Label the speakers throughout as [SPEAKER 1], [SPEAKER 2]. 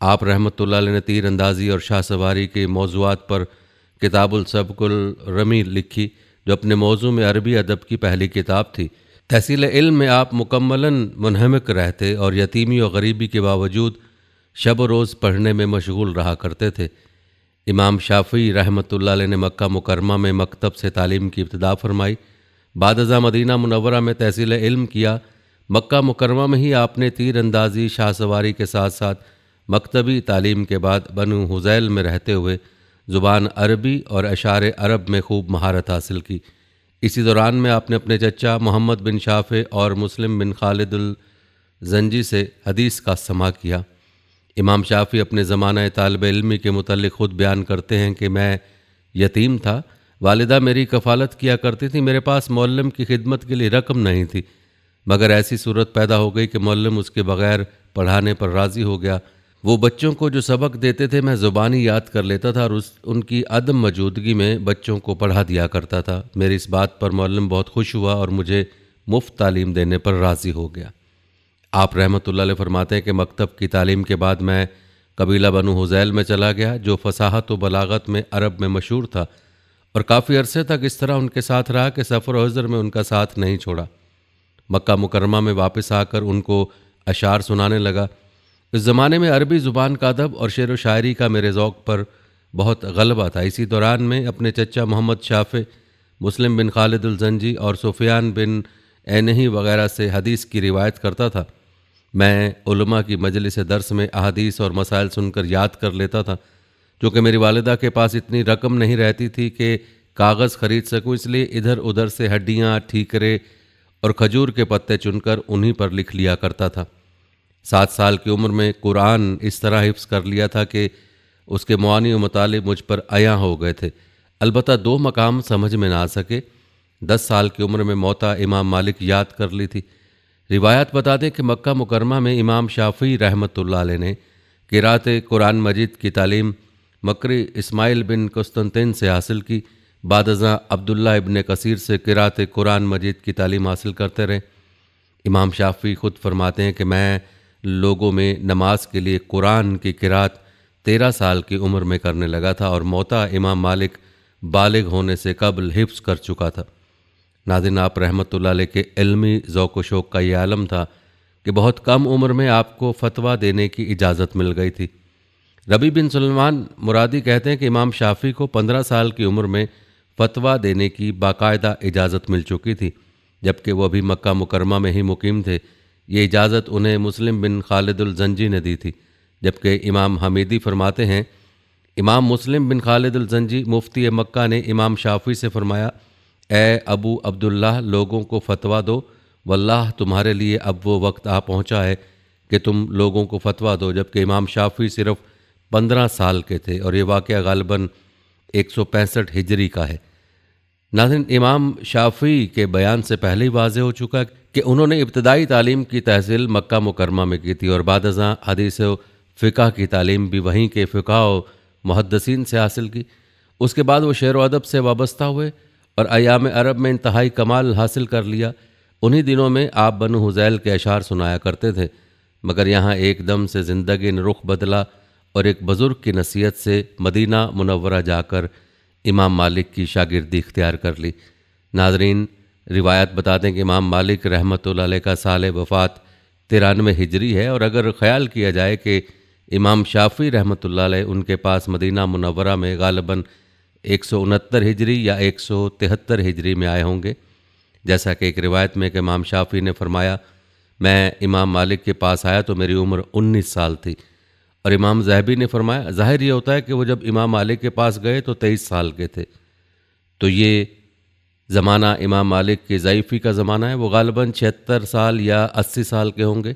[SPEAKER 1] آپ رحمۃ اللہ علیہ نے تیر اندازی اور شاہ سواری کے موضوعات پر کتاب السبق الرمی لکھی، جو اپنے موضوع میں عربی ادب کی پہلی کتاب تھی۔ تحصیل علم میں آپ مکملاً منہمک رہتے اور یتیمی و غریبی کے باوجود شب و روز پڑھنے میں مشغول رہا کرتے تھے۔ امام شافعی رحمۃ اللہ علیہ نے مکہ مکرمہ میں مکتب سے تعلیم کی ابتدا فرمائی، بعد ازاں مدینہ منورہ میں تحصیل علم کیا۔ مکہ مکرمہ میں ہی آپ نے تیر اندازی، شاہ سواری کے ساتھ ساتھ مکتبی تعلیم کے بعد بنو حذیل میں رہتے ہوئے زبان عربی اور اشعار عرب میں خوب مہارت حاصل کی۔ اسی دوران میں آپ نے اپنے چچا محمد بن شافع اور مسلم بن خالد الزنجی سے حدیث کا سماع کیا۔ امام شافعی اپنے زمانہ طالب علمی کے متعلق خود بیان کرتے ہیں کہ میں یتیم تھا، والدہ میری کفالت کیا کرتی تھی، میرے پاس معلم کی خدمت کے لیے رقم نہیں تھی، مگر ایسی صورت پیدا ہو گئی کہ معلم اس کے بغیر پڑھانے پر راضی ہو گیا۔ وہ بچوں کو جو سبق دیتے تھے میں زبانی یاد کر لیتا تھا اور ان کی عدم موجودگی میں بچوں کو پڑھا دیا کرتا تھا۔ میری اس بات پر معلم بہت خوش ہوا اور مجھے مفت تعلیم دینے پر راضی ہو گیا۔ آپ رحمۃ اللہ علیہ فرماتے ہیں کہ مکتب کی تعلیم کے بعد میں قبیلہ بنو حذیل میں چلا گیا، جو فصاحت و بلاغت میں عرب میں مشہور تھا، اور کافی عرصے تک اس طرح ان کے ساتھ رہا کہ سفر و حضر میں ان کا ساتھ نہیں چھوڑا۔ مکہ مکرمہ میں واپس آ کر ان کو اشعار سنانے لگا۔ اس زمانے میں عربی زبان کا ادب اور شعر و شاعری کا میرے ذوق پر بہت غلبہ تھا۔ اسی دوران میں اپنے چچا محمد شافع، مسلم بن خالد الزنجی اور سفیان بن عینہی وغیرہ سے حدیث کی روایت کرتا تھا۔ میں علماء کی مجلس درس میں احادیث اور مسائل سن کر یاد کر لیتا تھا۔ چونکہ میری والدہ کے پاس اتنی رقم نہیں رہتی تھی کہ کاغذ خرید سکوں، اس لیے ادھر ادھر سے ہڈیاں، ٹھیکرے اور کھجور کے پتے چن کر انہی پر لکھ لیا کرتا تھا۔ 7 سال کی عمر میں قرآن اس طرح حفظ کر لیا تھا کہ اس کے معانی و مطالب مجھ پر عیاں ہو گئے تھے۔ البتہ 2 مقام سمجھ میں نہ آ سکے۔ 10 سال کی عمر میں موطا امام مالک یاد کر لی تھی۔ روایات بتا دیں کہ مکہ مکرمہ میں امام شافعی رحمۃ اللہ علیہ نے قرأت قرآن مجید کی تعلیم مکری اسماعیل بن قسطنطین سے حاصل کی۔ بعد ازاں عبداللہ ابن کثیر سے قرأت قرآن مجید کی تعلیم حاصل کرتے رہے۔ امام شافعی خود فرماتے ہیں کہ میں لوگوں میں نماز کے لیے قرآن کی قرأت 13 سال کی عمر میں کرنے لگا تھا، اور موطا امام مالک بالغ ہونے سے قبل حفظ کر چکا تھا۔ ناظرین، آپ رحمۃ اللہ علیہ کے علمی ذوق و شوق کا یہ عالم تھا کہ بہت کم عمر میں آپ کو فتویٰ دینے کی اجازت مل گئی تھی۔ ربیع بن سلمان مرادی کہتے ہیں کہ امام شافعی کو 15 سال کی عمر میں فتویٰ دینے کی باقاعدہ اجازت مل چکی تھی، جبکہ وہ ابھی مکہ مکرمہ میں ہی مقیم تھے۔ یہ اجازت انہیں مسلم بن خالد الزنجی نے دی تھی، جبکہ امام حمیدی فرماتے ہیں امام مسلم بن خالد الزنجی مفتی مکہ نے امام شافعی سے فرمایا، اے ابو عبداللہ، لوگوں کو فتویٰ دو، واللہ تمہارے لیے اب وہ وقت آ پہنچا ہے کہ تم لوگوں کو فتویٰ دو۔ جبکہ امام شافعی صرف 15 سال کے تھے، اور یہ واقعہ غالباً 165 ہجری کا ہے۔ ناظرین، امام شافعی کے بیان سے پہلے ہی واضح ہو چکا کہ انہوں نے ابتدائی تعلیم کی تحصیل مکہ مکرمہ میں کی تھی، اور بعد ازاں حدیث و فقہ کی تعلیم بھی وہیں کے فقہ و محدثین سے حاصل کی۔ اس کے بعد وہ شعر و ادب سے وابستہ ہوئے اور ایام عرب میں انتہائی کمال حاصل کر لیا۔ انہی دنوں میں آپ بنو حذیل کے اشعار سنایا کرتے تھے، مگر یہاں ایک دم سے زندگی نے رخ بدلا، اور ایک بزرگ کی نصیحت سے مدینہ منورہ جا کر امام مالک کی شاگردی اختیار کر لی۔ ناظرین، روایت بتاتے ہیں کہ امام مالک رحمۃ اللہ علیہ کا سال وفات 93 ہجری ہے، اور اگر خیال کیا جائے کہ امام شافعی رحمۃ اللہ علیہ ان کے پاس مدینہ منورہ میں غالباً 169 ہجری یا 173 ہجری میں آئے ہوں گے، جیسا کہ ایک روایت میں کہ امام شافعی نے فرمایا، میں امام مالک کے پاس آیا تو میری عمر 19 سال تھی، اور امام ذہبی نے فرمایا ظاہر یہ ہوتا ہے کہ وہ جب امام مالک کے پاس گئے تو 23 سال کے تھے۔ تو یہ زمانہ امام مالک کی ضعیفی کا زمانہ ہے، وہ غالباً 76 سال یا 80 سال کے ہوں گے۔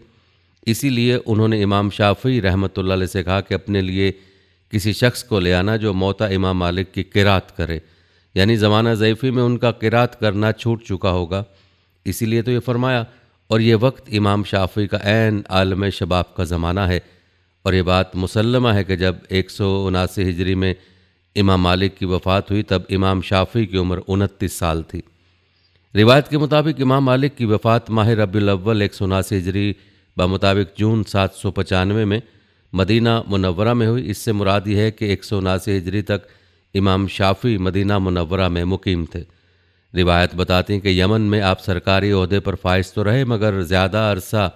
[SPEAKER 1] اسی لیے انہوں نے امام شافعی رحمۃ اللہ علیہ سے کہا کہ اپنے لیے کسی شخص کو لے آنا جو موطا امام مالک کی قرأت کرے، یعنی زمانہ ضعیفی میں ان کا قرأت کرنا چھوٹ چکا ہوگا۔ اسی لیے تو یہ فرمایا، اور یہ وقت امام شافعی کا عین عالم شباب کا زمانہ ہے، اور یہ بات مسلمہ ہے کہ جب 179 ہجری میں امام مالک کی وفات ہوئی تب امام شافعی کی عمر 29 سال تھی۔ روایت کے مطابق امام مالک کی وفات ماہ ربیع الاول 179 ہجری بمطابق جون 795 میں مدینہ منورہ میں ہوئی۔ اس سے مراد یہ ہے کہ 179 ہجری تک امام شافعی مدینہ منورہ میں مقیم تھے۔ روایت بتاتی ہیں کہ یمن میں آپ سرکاری عہدے پر فائز تو رہے، مگر زیادہ عرصہ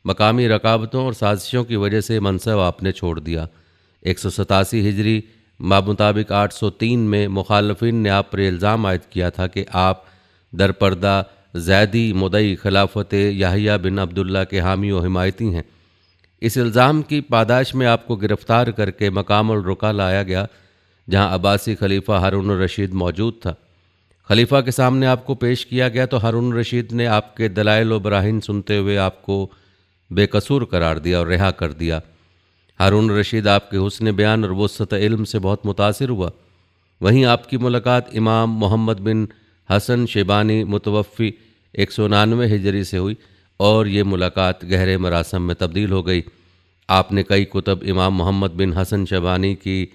[SPEAKER 1] مقامی رکاوٹوں اور سازشوں کی وجہ سے منصب آپ نے چھوڑ دیا۔ 187 ہجری مطابق 803 میں مخالفین نے آپ پر الزام عائد کیا تھا کہ آپ درپردہ زیدی مدعی خلافت یحییٰ بن عبداللہ کے حامی و حمایتی ہیں۔ اس الزام کی پاداش میں آپ کو گرفتار کر کے مقام الرقہ لایا گیا، جہاں عباسی خلیفہ ہارون الرشید موجود تھا۔ خلیفہ کے سامنے آپ کو پیش کیا گیا تو ہارون الرشید نے آپ کے دلائل و براہین سنتے ہوئے آپ کو بے قصور قرار دیا اور رہا کر دیا۔ ہارون الرشید آپ کے حسن بیان اور وسعت علم سے بہت متاثر ہوا۔ وہیں آپ کی ملاقات امام محمد بن حسن شیبانی متوفی 199 ہجری سے ہوئی اور یہ ملاقات گہرے مراسم میں تبدیل ہو گئی۔ آپ نے کئی کتب امام محمد بن حسن شیبانی کی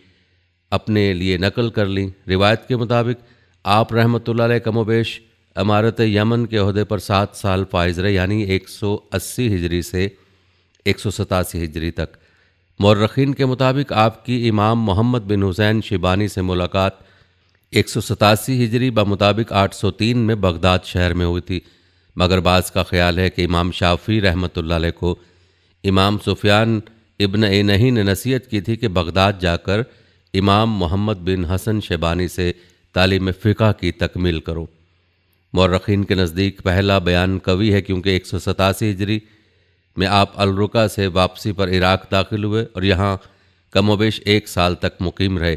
[SPEAKER 1] اپنے لیے نقل کر لیں۔ روایت کے مطابق آپ رحمۃ اللہ علیہ کم و بیش امارت یمن کے عہدے پر 7 سال فائز رہے، یعنی 180 ہجری سے 187 ہجری تک۔ مورخین کے مطابق آپ کی امام محمد بن حسین شیبانی سے ملاقات 187 ہجری بمطابق 803 میں بغداد شہر میں ہوئی تھی، مگر بعض کا خیال ہے کہ امام شافعی رحمۃ اللہ علیہ کو امام سفیان ابن عینہی نے نصیحت کی تھی کہ بغداد جا کر امام محمد بن حسن شیبانی سے تعلیم فقہ کی تکمیل کرو۔ مورخین کے نزدیک پہلا بیان قوی ہے، کیونکہ 187 ہجری میں آپ الرقہ سے واپسی پر عراق داخل ہوئے اور یہاں کم و بیش 1 سال تک مقیم رہے۔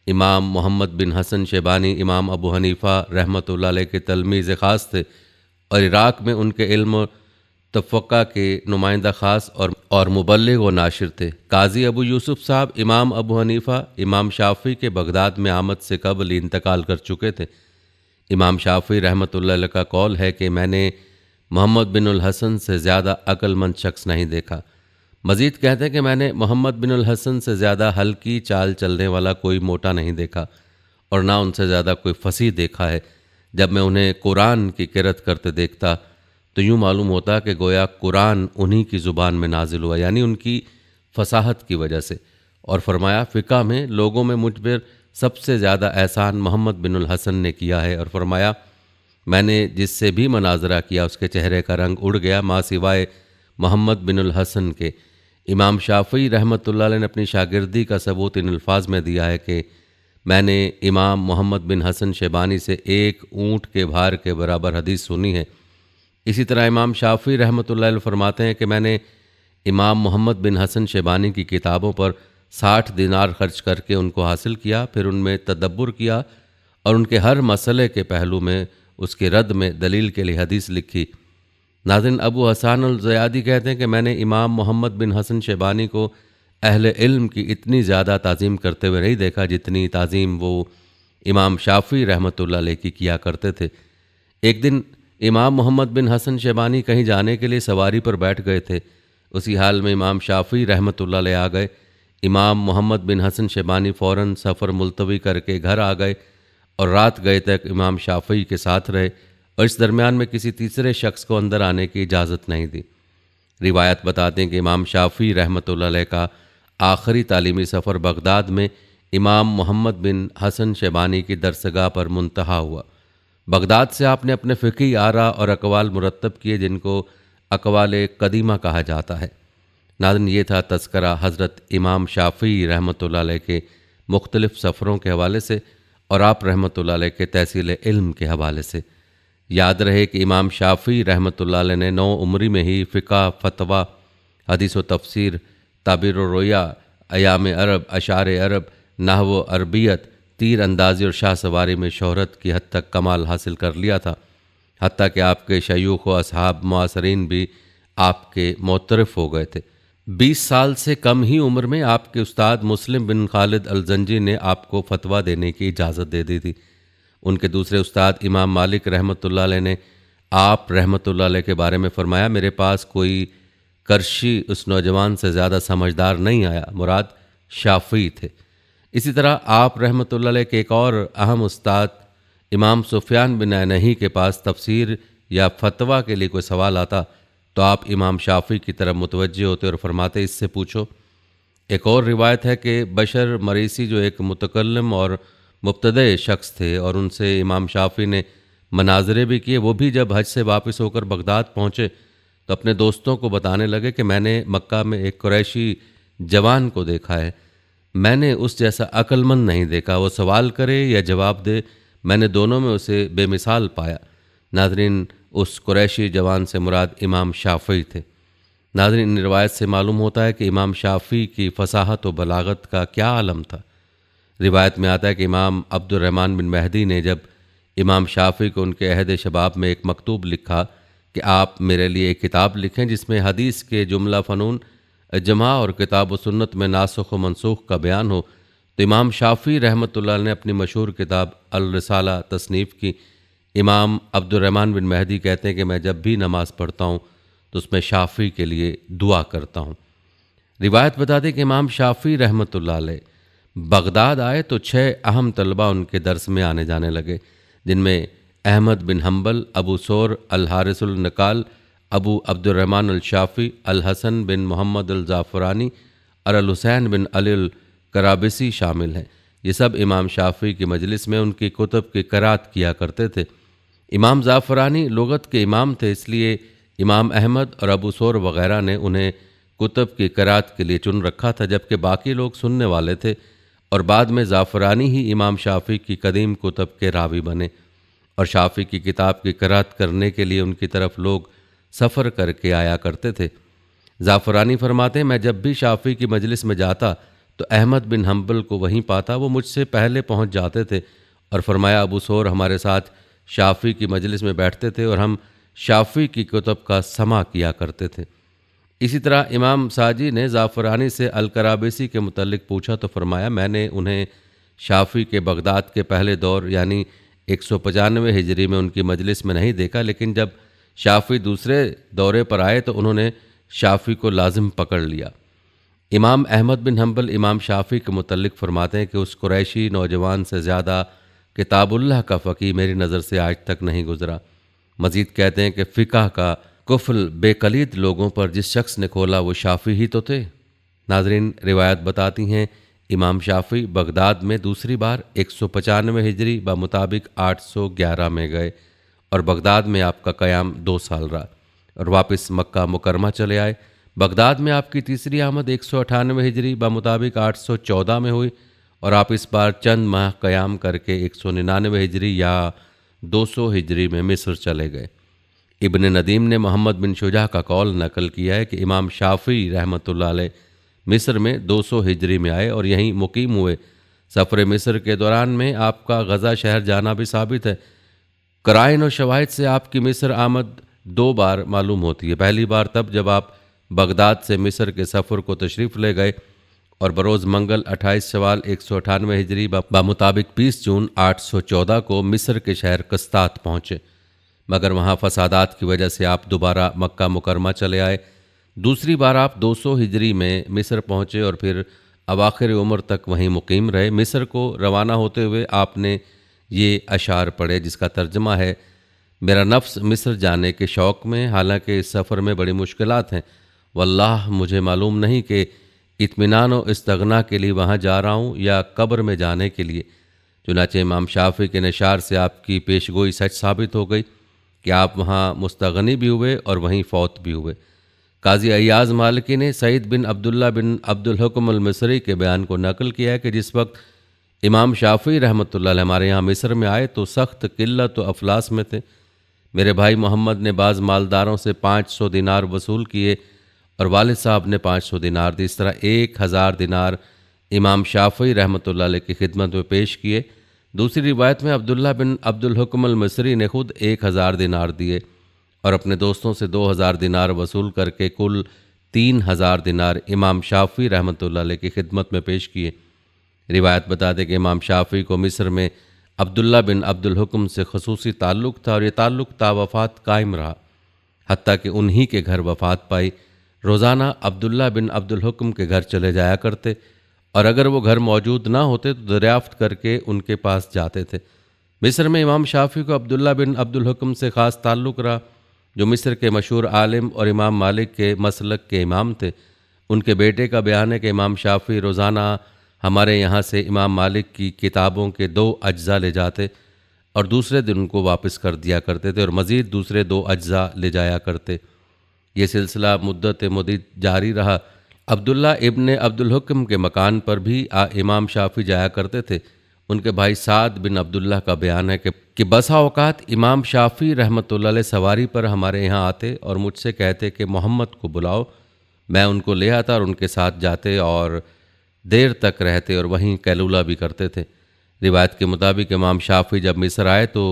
[SPEAKER 1] امام محمد بن حسن شیبانی امام ابو حنیفہ رحمۃ اللہ علیہ کے تلمیذ خاص تھے اور عراق میں ان کے علم و تفقہ کے نمائندہ خاص اور مبلغ و ناشر تھے۔ قاضی ابو یوسف صاحب امام ابو حنیفہ امام شافعی کے بغداد میں آمد سے قبل انتقال کر چکے تھے۔ امام شافعی رحمۃ اللہ علیہ کا قول ہے کہ میں نے محمد بن الحسن سے زیادہ عقل مند شخص نہیں دیکھا۔ مزید کہتے ہیں کہ میں نے محمد بن الحسن سے زیادہ ہلکی چال چلنے والا کوئی موٹا نہیں دیکھا اور نہ ان سے زیادہ کوئی فصیح دیکھا ہے۔ جب میں انہیں قرآن کی قرأت کرتے دیکھتا تو یوں معلوم ہوتا کہ گویا قرآن انہی کی زبان میں نازل ہوا، یعنی ان کی فصاحت کی وجہ سے۔ اور فرمایا فقہ میں لوگوں میں مجھ پر سب سے زیادہ احسان محمد بن الحسن نے کیا ہے، اور فرمایا میں نے جس سے بھی مناظرہ کیا اس کے چہرے کا رنگ اڑ گیا ماں سوائے محمد بن الحسن کے۔ امام شافعی رحمۃ اللہ علیہ نے اپنی شاگردی کا ثبوت ان الفاظ میں دیا ہے کہ میں نے امام محمد بن حسن شیبانی سے 1 اونٹ کے بھار کے برابر حدیث سنی ہے۔ اسی طرح امام شافعی رحمۃ اللہ علیہ فرماتے ہیں کہ میں نے امام محمد بن حسن شیبانی کی کتابوں پر 60 دینار خرچ کر کے ان کو حاصل کیا، پھر ان میں تدبر کیا اور ان کے ہر مسئلے کے پہلو میں اس کے رد میں دلیل کے لیے حدیث لکھی۔ ناظرین، ابو حسان الزیادی کہتے ہیں کہ میں نے امام محمد بن حسن شیبانی کو اہل علم کی اتنی زیادہ تعظیم کرتے ہوئے نہیں دیکھا جتنی تعظیم وہ امام شافعی رحمۃ اللہ علیہ کی کیا کرتے تھے۔ ایک دن امام محمد بن حسن شیبانی کہیں جانے کے لیے سواری پر بیٹھ گئے تھے، اسی حال میں امام شافعی رحمۃ اللہ علیہ آ گئے۔ امام محمد بن حسن شیبانی فوراً سفر ملتوی کر کے گھر آ گئے اور رات گئے تک امام شافعی کے ساتھ رہے اور اس درمیان میں کسی تیسرے شخص کو اندر آنے کی اجازت نہیں دی۔ روایت بتاتے ہیں کہ امام شافعی رحمۃ اللہ علیہ کا آخری تعلیمی سفر بغداد میں امام محمد بن حسن شیبانی کی درسگاہ پر منتہا ہوا۔ بغداد سے آپ نے اپنے فقہی آراء اور اقوال مرتب کیے جن کو اقوال قدیمہ کہا جاتا ہے۔ ناظرین، یہ تھا تذکرہ حضرت امام شافعی رحمۃ اللہ علیہ کے مختلف سفروں کے حوالے سے اور آپ رحمۃ اللہ علیہ کے تحصیل علم کے حوالے سے۔ یاد رہے کہ امام شافعی رحمۃ اللہ علیہ نے 9 عمری میں ہی فقہ، فتویٰ، حدیث و تفسیر، تعبیر و رؤیا، ایام عرب، اشعار عرب، نحو و عربیت، تیر اندازی اور شاہ سواری میں شہرت کی حد تک کمال حاصل کر لیا تھا، حتیٰ کہ آپ کے شیوخ و اصحاب معاصرین بھی آپ کے معترف ہو گئے تھے۔ 20 سال سے کم ہی عمر میں آپ کے استاد مسلم بن خالد الزنجی نے آپ کو فتویٰ دینے کی اجازت دے دی تھی۔ ان کے دوسرے استاد امام مالک رحمۃ اللہ علیہ نے آپ رحمۃ اللہ علیہ کے بارے میں فرمایا میرے پاس کوئی کرشی اس نوجوان سے زیادہ سمجھدار نہیں آیا، مراد شافعی تھے۔ اسی طرح آپ رحمۃ اللہ علیہ کے ایک اور اہم استاد امام سفیان بن عینہی کے پاس تفسیر یا فتویٰ کے لیے کوئی سوال آتا تو آپ امام شافعی کی طرف متوجہ ہوتے اور فرماتے اس سے پوچھو۔ ایک اور روایت ہے کہ بشر مریسی جو ایک متکلم اور مبتدع شخص تھے اور ان سے امام شافعی نے مناظرے بھی کیے، وہ بھی جب حج سے واپس ہو کر بغداد پہنچے تو اپنے دوستوں کو بتانے لگے کہ میں نے مکہ میں ایک قریشی جوان کو دیکھا ہے، میں نے اس جیسا عقل مند نہیں دیکھا، وہ سوال کرے یا جواب دے، میں نے دونوں میں اسے بے مثال پایا۔ ناظرین، اس قریشی جوان سے مراد امام شافعی تھے۔ ناظرین، ان روایت سے معلوم ہوتا ہے کہ امام شافعی کی فصاحت و بلاغت کا کیا عالم تھا۔ روایت میں آتا ہے کہ امام عبد الرحمن بن مہدی نے جب امام شافعی کو ان کے عہد شباب میں ایک مکتوب لکھا کہ آپ میرے لیے ایک کتاب لکھیں جس میں حدیث کے جملہ فنون اجماع اور کتاب و سنت میں ناسخ و منسوخ کا بیان ہو، تو امام شافعی رحمۃ اللہ علیہ نے اپنی مشہور کتاب الرسالہ تصنیف کی۔ امام عبد الرحمن بن مہدی کہتے ہیں کہ میں جب بھی نماز پڑھتا ہوں تو اس میں شافعی کے لیے دعا کرتا ہوں۔ روایت بتاتے کہ امام شافعی رحمۃ اللہ علیہ بغداد آئے تو 6 اہم طلبہ ان کے درس میں آنے جانے لگے، جن میں احمد بن حنبل، ابو ثور الحارث النقال، ابو عبد الرحمن الشافعی، الحسن بن محمد الزعفرانی اور الحسین بن علی الکرابسی شامل ہیں۔ یہ سب امام شافعی کی مجلس میں ان کی کتب کی قرأت کیا کرتے تھے۔ امام زعفرانی لغت کے امام تھے، اس لیے امام احمد اور ابو ثور وغیرہ نے انہیں کتب کی قرأت کے لیے چن رکھا تھا، جبکہ باقی لوگ سننے والے تھے، اور بعد میں زعفرانی ہی امام شافعی کی قدیم کتب کے راوی بنے، اور شافعی کی کتاب کی قرأت کرنے کے لیے ان کی طرف لوگ سفر کر کے آیا کرتے تھے۔ زعفرانی فرماتے ہیں، میں جب بھی شافعی کی مجلس میں جاتا تو احمد بن حنبل کو وہیں پاتا، وہ مجھ سے پہلے پہنچ جاتے تھے، اور فرمایا ابو ثور ہمارے ساتھ شافعی کی مجلس میں بیٹھتے تھے اور ہم شافعی کی کتب کا سماع کیا کرتے تھے۔ اسی طرح امام ساجی نے زعفرانی سے الکرابسی کے متعلق پوچھا تو فرمایا، میں نے انہیں شافعی کے بغداد کے پہلے دور یعنی 195 ہجری میں ان کی مجلس میں نہیں دیکھا، لیکن جب شافعی دوسرے دورے پر آئے تو انہوں نے شافعی کو لازم پکڑ لیا۔ امام احمد بن حنبل امام شافعی کے متعلق فرماتے ہیں کہ اس قریشی نوجوان سے زیادہ کتاب اللہ کا فقیہ میری نظر سے آج تک نہیں گزرا۔ مزید کہتے ہیں کہ فقہ کا قفل بے قلید لوگوں پر جس شخص نے کھولا وہ شافعی ہی تو تھے۔ ناظرین، روایت بتاتی ہیں امام شافعی بغداد میں دوسری بار 195 ہجری بمطابق 811 میں گئے، اور بغداد میں آپ کا قیام 2 سال رہا، اور واپس مکہ مکرمہ چلے آئے۔ بغداد میں آپ کی تیسری آمد 198 ہجری بمطابق 814 میں ہوئی، اور آپ اس بار چند ماہ قیام کر کے 199 ہجری یا 200 ہجری میں مصر چلے گئے۔ ابن ندیم نے محمد بن شجاع کا قول نقل کیا ہے کہ امام شافعی رحمۃ اللہ علیہ مصر میں 200 ہجری میں آئے اور یہیں مقیم ہوئے۔ سفر مصر کے دوران میں آپ کا غزہ شہر جانا بھی ثابت ہے۔ قرائن و شواہد سے آپ کی مصر آمد 2 بار معلوم ہوتی ہے۔ پہلی بار تب جب آپ بغداد سے مصر کے سفر کو تشریف لے گئے اور بروز منگل 28 شوال 198 ہجری بمطابق 20 جون 814 کو مصر کے شہر قسطاط پہنچے، مگر وہاں فسادات کی وجہ سے آپ دوبارہ مکہ مکرمہ چلے آئے۔ دوسری بار آپ 200 ہجری میں مصر پہنچے اور پھر اواخر عمر تک وہیں مقیم رہے۔ مصر کو روانہ ہوتے ہوئے آپ نے یہ اشعار پڑھے جس کا ترجمہ ہے، میرا نفس مصر جانے کے شوق میں، حالانکہ اس سفر میں بڑی مشکلات ہیں، واللہ مجھے معلوم نہیں کہ اطمینان و استغنا کے لیے وہاں جا رہا ہوں یا قبر میں جانے کے لیے۔ چنانچہ امام شافعی کے نشار سے آپ کی پیشگوئی سچ ثابت ہو گئی کہ آپ وہاں مستغنی بھی ہوئے اور وہیں فوت بھی ہوئے۔ قاضی ایاز مالکی نے سعید بن عبداللہ بن عبد الحکم المصری کے بیان کو نقل کیا ہے کہ جس وقت امام شافعی رحمۃ اللہ علیہ ہمارے یہاں مصر میں آئے تو سخت قلت و افلاس میں تھے۔ میرے بھائی محمد نے بعض مالداروں سے 500 دینار وصول کیے اور والد صاحب نے 500 دینار دی، اس طرح 1000 دینار امام شافعی رحمۃ اللہ علیہ کی خدمت میں پیش کیے۔ دوسری روایت میں عبداللہ بن عبد الحکم المصری نے خود 1000 دینار دیے اور اپنے دوستوں سے 2000 دینار وصول کر کے کل 3000 دینار امام شافعی رحمۃ اللہ علیہ کی خدمت میں پیش کیے۔ روایت بتاتے کہ امام شافعی کو مصر میں عبداللہ بن عبد الحکم سے خصوصی تعلق تھا، اور یہ تعلق تا وفات قائم رہا، حتیٰ کہ انہی کے گھر وفات پائی۔ روزانہ عبداللہ بن عبد الحکم کے گھر چلے جایا کرتے، اور اگر وہ گھر موجود نہ ہوتے تو دریافت کر کے ان کے پاس جاتے تھے۔ مصر میں امام شافعی کو عبداللہ بن عبد الحکم سے خاص تعلق رہا، جو مصر کے مشہور عالم اور امام مالک کے مسلک کے امام تھے۔ ان کے بیٹے کا بیان ہے کہ امام شافعی روزانہ ہمارے یہاں سے امام مالک کی کتابوں کے 2 اجزاء لے جاتے اور دوسرے دن ان کو واپس کر دیا کرتے تھے اور مزید دوسرے 2 اجزاء لے جایا کرتے۔ یہ سلسلہ مدت مدید جاری رہا۔ عبداللہ ابن عبدالحکم کے مکان پر بھی امام شافعی جایا کرتے تھے۔ ان کے بھائی سعد بن عبداللہ کا بیان ہے کہ بسا اوقات امام شافعی رحمۃ اللہ علیہ سواری پر ہمارے یہاں آتے اور مجھ سے کہتے کہ محمد کو بلاؤ۔ میں ان کو لے آتا اور ان کے ساتھ جاتے اور دیر تک رہتے اور وہیں قیلولہ بھی کرتے تھے۔ روایت کے مطابق امام شافعی جب مصر آئے تو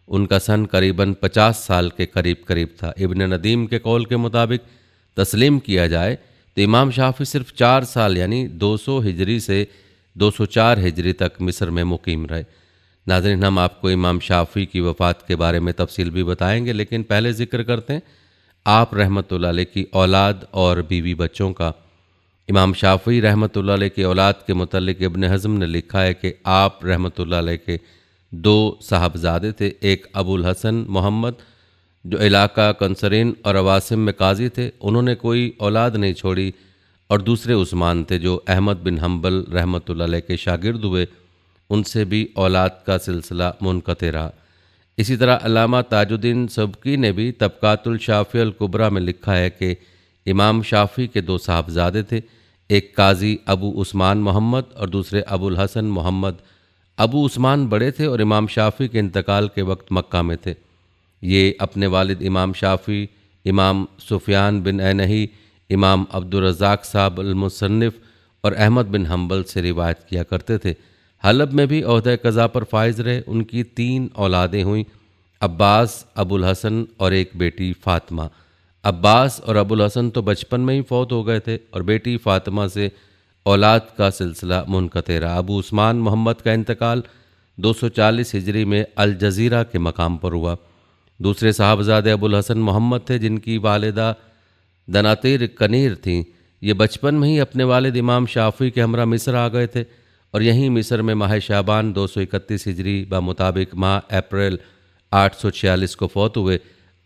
[SPEAKER 1] ان کا سن قریباً 50 سال کے قریب تھا۔ ابن ندیم کے قول کے مطابق تسلیم کیا جائے تو امام شافعی صرف 4 سال یعنی 200 ہجری سے 204 ہجری تک مصر میں مقیم رہے۔ ناظرین، ہم آپ کو امام شافعی کی وفات کے بارے میں تفصیل بھی بتائیں گے، لیکن پہلے ذکر کرتے ہیں آپ رحمۃ اللہ علیہ کی اولاد اور بیوی بچوں کا۔ امام شافعی رحمۃ اللہ علیہ کی اولاد کے متعلق ابن حزم نے لکھا ہے کہ آپ رحمۃ اللہ علیہ کے 2 صاحبزادے تھے، ایک ابو الحسن محمد جو علاقہ کنسرین اور عواصم میں قاضی تھے، انہوں نے کوئی اولاد نہیں چھوڑی، اور دوسرے عثمان تھے جو احمد بن حنبل رحمۃ اللہ علیہ کے شاگرد ہوئے، ان سے بھی اولاد کا سلسلہ منقطع رہا۔ اسی طرح علامہ تاج الدین سبکی نے بھی طبقات الشافعی الکبریٰ میں لکھا ہے کہ امام شافعی کے 2 صاحبزادے تھے، ایک قاضی ابو عثمان محمد اور دوسرے ابو الحسن محمد۔ ابو عثمان بڑے تھے اور امام شافعی کے انتقال کے وقت مکہ میں تھے۔ یہ اپنے والد امام شافعی، امام سفیان بن عینہی، امام عبدالرزاق صاحب المصنف اور احمد بن حنبل سے روایت کیا کرتے تھے۔ حلب میں بھی عہدہ قضا پر فائز رہے۔ ان کی 3 اولادیں ہوئیں، عباس، ابو الحسن اور ایک بیٹی فاطمہ۔ عباس اور ابو الحسن تو بچپن میں ہی فوت ہو گئے تھے اور بیٹی فاطمہ سے اولاد کا سلسلہ منقطع رہا۔ ابو عثمان محمد کا انتقال 240 ہجری میں الجزیرہ کے مقام پر ہوا۔ دوسرے صاحبزادے ابو الحسن محمد تھے جن کی والدہ دناتیر کنیر تھیں۔ یہ بچپن میں ہی اپنے والد امام شافعی کے ہمراہ مصر آ گئے تھے اور یہیں مصر میں ماہ شعبان 231 ہجری بمطابق ماہ اپریل 846 کو فوت ہوئے۔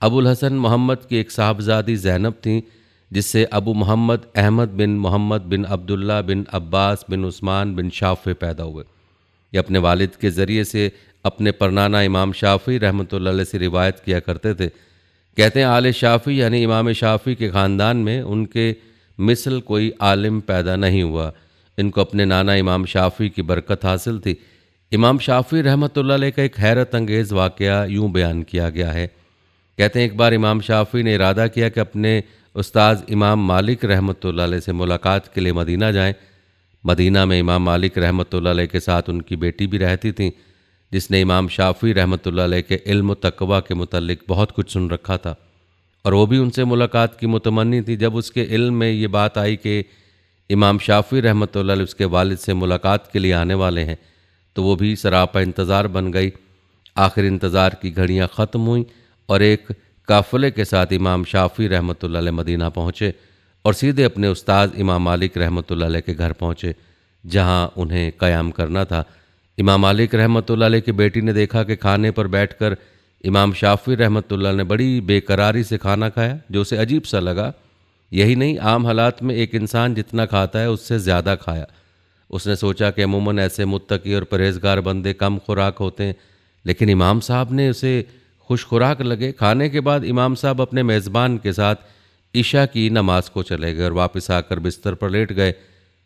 [SPEAKER 1] ابو الحسن محمد کی ایک صاحبزادی زینب تھیں جس سے ابو محمد احمد بن محمد بن عبداللہ بن عباس بن عثمان بن شافعی پیدا ہوئے۔ یہ اپنے والد کے ذریعے سے اپنے پرنانا امام شافعی رحمۃ اللہ علیہ سے روایت کیا کرتے تھے۔ کہتے ہیں آل شافعی یعنی امام شافعی کے خاندان میں ان کے مثل کوئی عالم پیدا نہیں ہوا۔ ان کو اپنے نانا امام شافعی کی برکت حاصل تھی۔ امام شافعی رحمۃ اللہ علیہ کا ایک حیرت انگیز واقعہ یوں بیان کیا گیا ہے۔ کہتے ہیں ایک بار امام شافعی نے ارادہ کیا کہ اپنے استاذ امام مالک رحمۃ اللہ علیہ سے ملاقات کے لیے مدینہ جائیں۔ مدینہ میں امام مالک رحمۃ اللہ علیہ کے ساتھ ان کی بیٹی بھی رہتی تھیں جس نے امام شافعی رحمۃ اللہ علیہ کے علم و تقویٰ کے متعلق بہت کچھ سن رکھا تھا اور وہ بھی ان سے ملاقات کی متمنی تھی۔ جب اس کے علم میں یہ بات آئی کہ امام شافعی رحمۃ اللہ علیہ اس کے والد سے ملاقات کے لیے آنے والے ہیں تو وہ بھی سراپا انتظار بن گئی۔ آخر انتظار کی گھڑیاں ختم ہوئیں اور ایک قافلے کے ساتھ امام شافعی رحمۃ اللہ علیہ مدینہ پہنچے اور سیدھے اپنے استاذ امام مالک رحمۃ اللہ علیہ کے گھر پہنچے جہاں انہیں قیام کرنا تھا۔ امام مالک رحمۃ اللہ علیہ کی بیٹی نے دیکھا کہ کھانے پر بیٹھ کر امام شافعی رحمۃ اللہ علیہ نے بڑی بے قراری سے کھانا کھایا جو اسے عجیب سا لگا۔ یہی نہیں، عام حالات میں ایک انسان جتنا کھاتا ہے اس سے زیادہ کھایا۔ اس نے سوچا کہ عموماً ایسے متقی اور پرہیزگار بندے کم خوراک ہوتے ہیں، لیکن امام صاحب نے اسے خوش خوراک لگے۔ کھانے کے بعد امام صاحب اپنے میزبان کے ساتھ عشاء کی نماز کو چلے گئے اور واپس آ کر بستر پر لیٹ گئے۔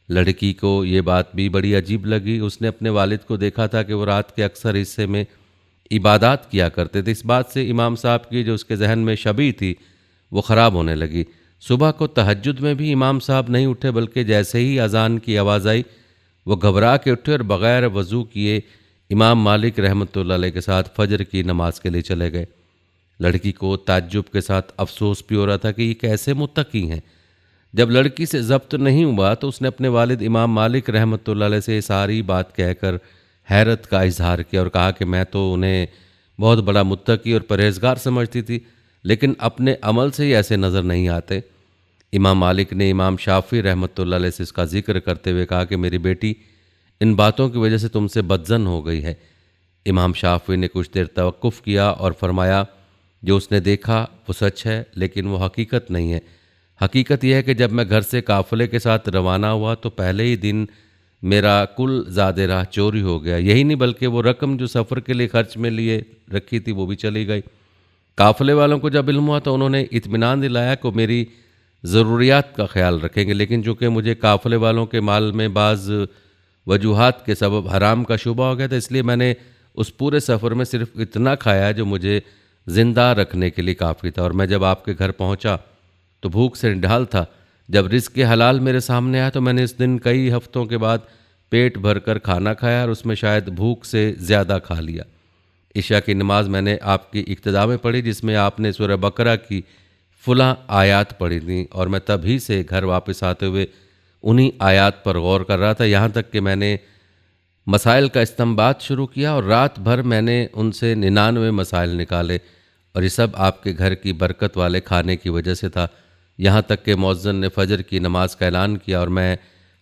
[SPEAKER 1] لڑکی کو یہ بات بھی بڑی عجیب لگی۔ اس نے اپنے والد کو دیکھا تھا کہ وہ رات کے اکثر حصے میں عبادات کیا کرتے تھے۔ اس بات سے امام صاحب کی جو اس کے ذہن میں شبیہ تھی وہ خراب ہونے لگی۔ صبح کو تہجد میں بھی امام صاحب نہیں اٹھے بلکہ جیسے ہی اذان کی آواز آئی وہ گھبرا کے اٹھے اور بغیر وضو کیے امام مالک رحمۃ اللہ علیہ کے ساتھ فجر کی نماز کے لیے چلے گئے۔ لڑکی کو تعجب کے ساتھ افسوس بھی ہو رہا تھا کہ یہ کیسے متقی ہیں۔ جب لڑکی سے ضبط نہیں ہوا تو اس نے اپنے والد امام مالک رحمۃ اللہ علیہ سے ساری بات کہہ کر حیرت کا اظہار کیا اور کہا کہ میں تو انہیں بہت بڑا متقی اور پرہیزگار سمجھتی تھی، لیکن اپنے عمل سے ہی ایسے نظر نہیں آتے۔ امام مالک نے امام شافعی رحمۃ اللہ علیہ سے اس کا ذکر کرتے ہوئے کہا کہ میری بیٹی ان باتوں کی وجہ سے تم سے بدظن ہو گئی ہے۔ امام شافعی نے کچھ دیر توقف کیا اور فرمایا جو اس نے دیکھا وہ سچ ہے لیکن وہ حقیقت نہیں ہے۔ حقیقت یہ ہے کہ جب میں گھر سے قافلے کے ساتھ روانہ ہوا تو پہلے ہی دن میرا کل زاد راہ چوری ہو گیا۔ یہی نہیں بلکہ وہ رقم جو سفر کے لیے خرچ میں لیے رکھی تھی وہ بھی چلی گئی۔ قافلے والوں کو جب علم ہوا تو انہوں نے اطمینان دلایا کہ میری ضروریات کا خیال رکھیں گے، لیکن چونکہ مجھے قافلے والوں کے مال میں بعض وجوہات کے سبب حرام کا شبہ ہو گیا تھا، اس لیے میں نے اس پورے سفر میں صرف اتنا کھایا جو مجھے زندہ رکھنے کے لیے کافی تھا، اور میں جب آپ کے گھر پہنچا تو بھوک سے نڈھال تھا۔ جب رزق حلال میرے سامنے آیا تو میں نے اس دن کئی ہفتوں کے بعد پیٹ بھر کر کھانا کھایا، اور اس میں شاید بھوک سے زیادہ کھا لیا۔ عشاء کی نماز میں نے آپ کی اقتداء میں پڑھی جس میں آپ نے سورہ بقرہ کی فلاں آیات پڑھی تھیں، اور میں تبھی سے گھر واپس آتے ہوئے انہی آیات پر غور کر رہا تھا، یہاں تک کہ میں نے مسائل کا استنباط شروع کیا اور رات بھر میں نے ان سے 99 مسائل نکالے، اور یہ سب آپ کے گھر کی برکت والے کھانے کی وجہ سے تھا۔ یہاں تک کہ مؤذن نے فجر کی نماز کا اعلان کیا اور میں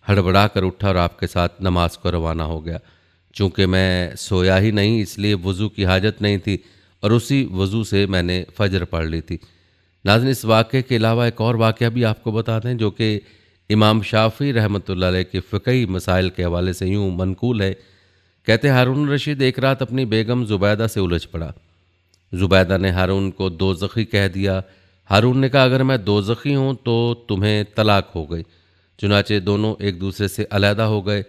[SPEAKER 1] ہڑبڑا کر اٹھا اور آپ کے ساتھ نماز کو روانہ ہو گیا۔ چونکہ میں سویا ہی نہیں اس لیے وضو کی حاجت نہیں تھی، اور اسی وضو سے میں نے فجر پڑھ لی تھی۔ ناظرین، اس واقعے کے علاوہ ایک اور واقعہ بھی آپ کو بتا دیں جو کہ امام شافعی رحمۃ اللہ علیہ کے فقہی مسائل کے حوالے سے یوں منقول ہے۔ کہتے ہیں ہارون رشید ایک رات اپنی بیگم زبیدہ سے الجھ پڑا۔ زبیدہ نے ہارون کو دوزخی کہہ دیا۔ ہارون نے کہا اگر میں دوزخی ہوں تو تمہیں طلاق ہو گئی۔ چنانچہ دونوں ایک دوسرے سے علیحدہ ہو گئے۔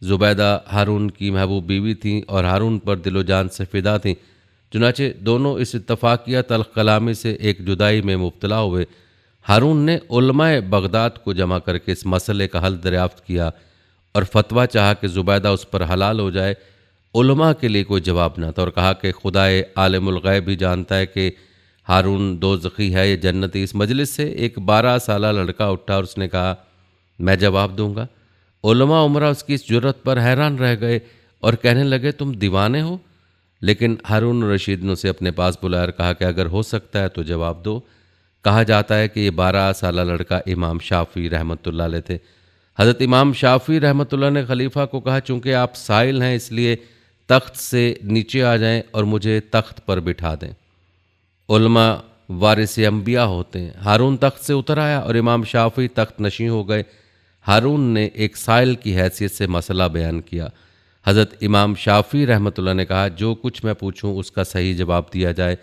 [SPEAKER 1] زبیدہ ہارون کی محبوب بیوی تھیں اور ہارون پر دل و جان سے فدا تھیں، چنانچہ دونوں اس اتفاقیہ تلخ کلامی سے ایک جدائی میں مبتلا ہوئے۔ ہارون نے علماء بغداد کو جمع کر کے اس مسئلے کا حل دریافت کیا اور فتویٰ چاہا کہ زبیدہ اس پر حلال ہو جائے۔ علماء کے لیے کوئی جواب نہ تھا، اور کہا کہ خدائے عالم الغیب بھی جانتا ہے کہ ہارون دوزخی ہے یا جنتی۔ اس مجلس سے ایک 12 سالہ لڑکا اٹھا اور اس نے کہا میں جواب دوں گا۔ علماء عمرہ اس کی اس جرت پر حیران رہ گئے اور کہنے لگے تم دیوانے ہو؟ لیکن ہارون رشید نے اسے اپنے پاس بلایا اور کہا کہ اگر ہو سکتا ہے تو جواب دو۔ کہا جاتا ہے کہ یہ 12 سالہ لڑکا امام شافعی رحمۃ اللہ علیہ تھے۔ حضرت امام شافعی رحمۃ اللہ نے خلیفہ کو کہا چونکہ آپ سائل ہیں اس لیے تخت سے نیچے آ جائیں اور مجھے تخت پر بٹھا دیں۔ علماء وارث انبیاء ہوتے ہیں۔ ہارون تخت سے اتر آیا اور امام شافعی تخت نشین ہو گئے۔ ہارون نے ایک سائل کی حیثیت سے مسئلہ بیان کیا۔ حضرت امام شافعی رحمۃ اللہ نے کہا جو کچھ میں پوچھوں اس کا صحیح جواب دیا جائے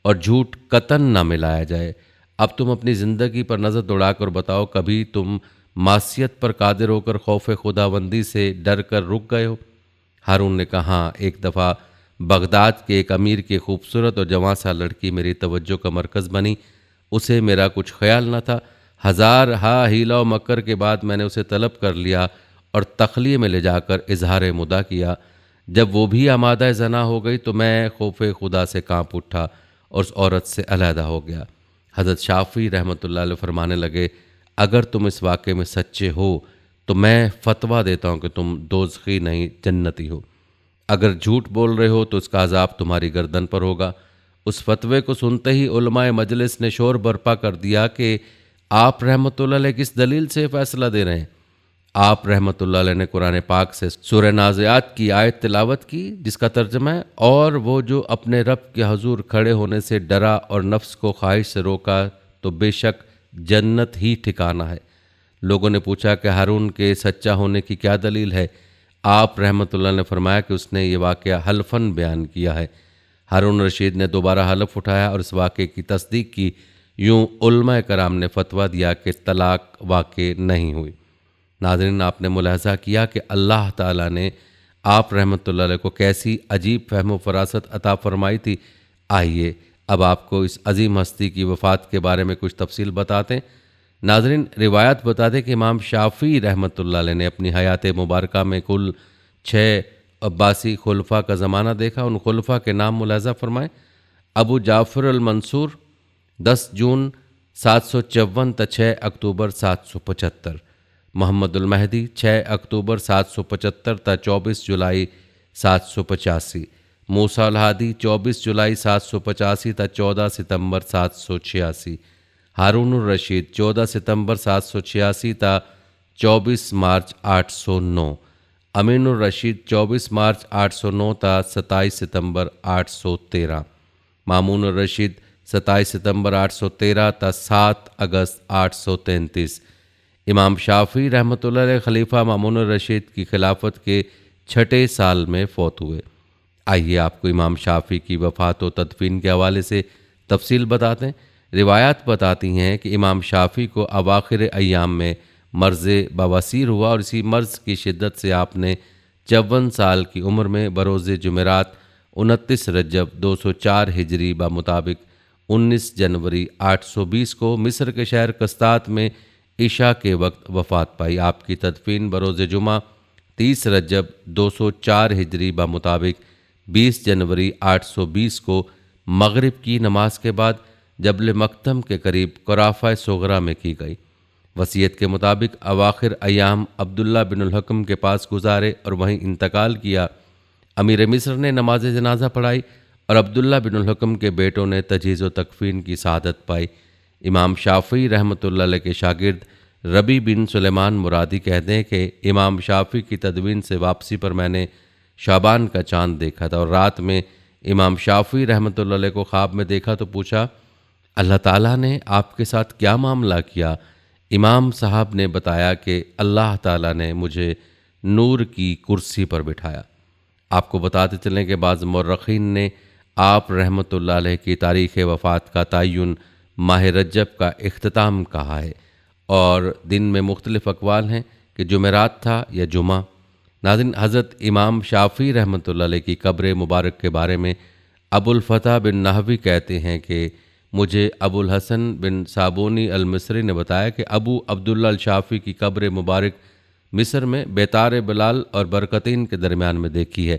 [SPEAKER 1] اور جھوٹ قطعاً نہ ملایا جائے۔ اب تم اپنی زندگی پر نظر دوڑا کر بتاؤ کبھی تم معصیت پر قادر ہو کر خوف خداوندی سے ڈر کر رک گئے ہو؟ ہارون نے کہا ہاں، ایک دفعہ بغداد کے ایک امیر کی خوبصورت اور جوان سا لڑکی میری توجہ کا مرکز بنی۔ اسے میرا کچھ خیال نہ تھا۔ ہزار ہیلا و مکر کے بعد میں نے اسے طلب کر لیا اور تخلیے میں لے جا کر اظہار مدعا کیا۔ جب وہ بھی آمادہ زنا ہو گئی تو میں خوف خدا سے کانپ اٹھا اور اس عورت سے علیحدہ ہو گیا۔ حضرت شافعی رحمۃ اللہ علیہ فرمانے لگے اگر تم اس واقعے میں سچے ہو تو میں فتویٰ دیتا ہوں کہ تم دوزخی نہیں جنتی ہو۔ اگر جھوٹ بول رہے ہو تو اس کا عذاب تمہاری گردن پر ہوگا۔ اس فتوے کو سنتے ہی علماء مجلس نے شور برپا کر دیا کہ آپ رحمۃ اللہ علیہ کس دلیل سے فیصلہ دے رہے ہیں؟ آپ رحمۃ اللہ علیہ نے قرآن پاک سے سورہ نازعات کی آیت تلاوت کی جس کا ترجمہ ہے اور وہ جو اپنے رب کے حضور کھڑے ہونے سے ڈرا اور نفس کو خواہش سے روکا تو بے شک جنت ہی ٹھکانہ ہے۔ لوگوں نے پوچھا کہ ہارون کے سچا ہونے کی کیا دلیل ہے؟ آپ رحمۃ اللہ نے فرمایا کہ اس نے یہ واقعہ حلفاً بیان کیا ہے۔ ہارون رشید نے دوبارہ حلف اٹھایا اور اس واقعے کی تصدیق کی۔ یوں علماء کرام نے فتویٰ دیا کہ طلاق واقع نہیں ہوئی۔ ناظرین، آپ نے ملاحظہ کیا کہ اللہ تعالیٰ نے آپ رحمۃ اللہ علیہ کو کیسی عجیب فہم و فراست عطا فرمائی تھی۔ آئیے اب آپ کو اس عظیم ہستی کی وفات کے بارے میں کچھ تفصیل بتاتے ہیں۔ ناظرین، روایت بتاتے کہ امام شافعی رحمۃ اللہ علیہ نے اپنی حیات مبارکہ میں کل 6 عباسی خلفاء کا زمانہ دیکھا۔ ان خلفاء کے نام ملاحظہ فرمائیں۔ ابو جعفر المنصور 10 جون 754 تا 6 اکتوبر 775، محمد المہدی 6 اکتوبر 775 تا 24 جولائی 785، موسیٰ الہادی 24 جولائی 785 تا 14 ستمبر 786، ہارون الرشید 14 ستمبر 786 تا 24 مارچ 809، امین الرشید 24 مارچ 809 تا 27 ستمبر 813، مامون الرشید 27 ستمبر 813 تا 7 اگست 833۔ امام شافعی رحمۃ اللہ علیہ خلیفہ مامون الرشید کی خلافت کے 6 سال میں فوت ہوئے۔ آئیے آپ کو امام شافعی کی وفات و تدفین کے حوالے سے تفصیل بتاتے ہیں۔ روایات بتاتی ہیں کہ امام شافعی کو اواخر ایام میں مرض بواسیر ہوا، اور اسی مرض کی شدت سے آپ نے 54 سال کی عمر میں بروز جمعرات 29 رجب 204 ہجری بمطابق 19 جنوری 820 کو مصر کے شہر قسطاط میں عشاء کے وقت وفات پائی۔ آپ کی تدفین بروز جمعہ 30 رجب 204 ہجری بمطابق 20 جنوری 820 کو مغرب کی نماز کے بعد جبل مکتم کے قریب قرافہ صغرا میں کی گئی۔ وصیت کے مطابق اواخر ایام عبداللہ بن الحکم کے پاس گزارے اور وہیں انتقال کیا۔ امیر مصر نے نماز جنازہ پڑھائی اور عبداللہ بن الحکم کے بیٹوں نے تجہیز و تکفین کی سعادت پائی۔ امام شافعی رحمۃ اللہ علیہ کے شاگرد ربیع بن سلیمان مرادی کہتے ہیں کہ امام شافعی کی تدوین سے واپسی پر میں نے شعبان کا چاند دیکھا تھا، اور رات میں امام شافعی رحمۃ اللہ علیہ کو خواب میں دیکھا تو پوچھا، اللہ تعالیٰ نے آپ کے ساتھ کیا معاملہ کیا؟ امام صاحب نے بتایا کہ اللہ تعالیٰ نے مجھے نور کی کرسی پر بٹھایا۔ آپ کو بتاتے چلیں کہ بعض مورخین نے آپ رحمۃ اللہ علیہ کی تاریخ وفات کا تعین ماہ رجب کا اختتام کہا ہے، اور دن میں مختلف اقوال ہیں کہ جمعرات تھا یا جمعہ۔ ناظرین، حضرت امام شافعی رحمۃ اللہ علیہ کی قبر مبارک کے بارے میں ابو الفتح بن نحوی کہتے ہیں کہ مجھے ابو الحسن بن صابونی المصری نے بتایا کہ ابو عبداللہ الشافعی کی قبر مبارک مصر میں بیتار بلال اور برکتین کے درمیان میں دیکھی ہے۔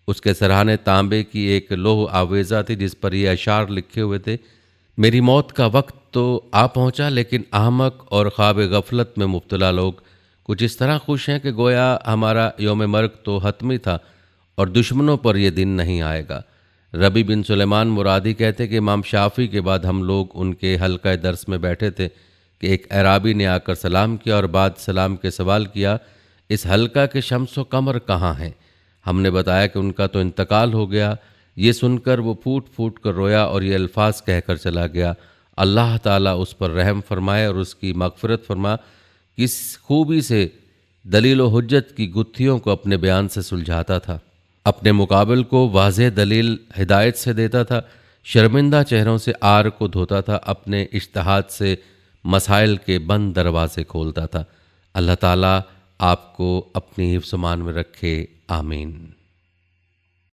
[SPEAKER 1] اس کے سرہانے تانبے کی ایک لوح آویزہ تھی جس پر یہ اشعار لکھے ہوئے تھے، میری موت کا وقت تو آ پہنچا، لیکن احمق اور خواب غفلت میں مبتلا لوگ کچھ اس طرح خوش ہیں کہ گویا ہمارا یوم مرگ تو حتمی تھا اور دشمنوں پر یہ دن نہیں آئے گا۔ ربیع بن سلیمان مرادی کہتے کہ امام شافعی کے بعد ہم لوگ ان کے حلقہ درس میں بیٹھے تھے کہ ایک اعرابی نے آ کر سلام کیا اور بعد سلام کے سوال کیا، اس حلقہ کے شمس و قمر کہاں ہیں؟ ہم نے بتایا کہ ان کا تو انتقال ہو گیا۔ یہ سن کر وہ پھوٹ پھوٹ کر رویا اور یہ الفاظ کہہ کر چلا گیا، اللہ تعالیٰ اس پر رحم فرمائے اور اس کی مغفرت فرما۔ کس خوبی سے دلیل و حجت کی گتھیوں کو اپنے بیان سے سلجھاتا تھا، اپنے مقابل کو واضح دلیل ہدایت سے دیتا تھا، شرمندہ چہروں سے آر کو دھوتا تھا، اپنے اجتہاد سے مسائل کے بند دروازے کھولتا تھا۔ اللہ تعالیٰ آپ کو اپنی حفظ و امان میں رکھے، آمین۔